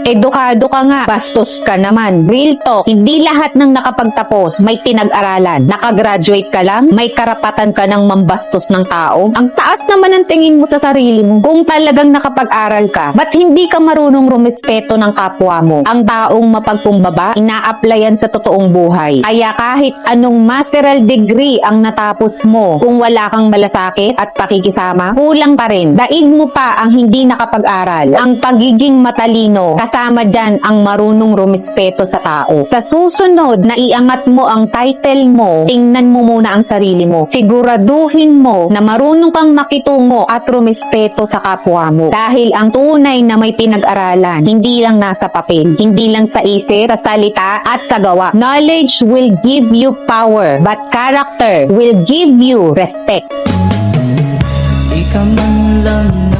Edukado ka nga, bastos ka naman. Real talk, hindi lahat ng nakapagtapos may pinag-aralan. Nakagraduate ka lang, may karapatan ka ng mambastos ng tao. Ang taas naman ang tingin mo sa sarili mo. Kung talagang nakapag-aral ka, ba't hindi ka marunong rumespeto ng kapwa mo? Ang taong mapagkumbaba, ina-applyan sa totoong buhay. Kaya kahit anong masteral degree ang natapos mo, kung wala kang malasakit at pakikisama, kulang pa rin. Daig mo pa ang hindi nakapag-aral. Ang pagiging matalino, kasama dyan ang marunong rumespeto sa tao. Sa susunod na iangat mo ang title mo, tingnan mo muna ang sarili mo. Siguraduhin mo na marunong kang makitungo at rumespeto sa kapwa mo. Dahil ang tunay na may pinag-aralan, hindi lang nasa papel, hindi lang sa isip, sa salita at sa gawa. Knowledge will give you power, but character will give you respect. Ikaw man lang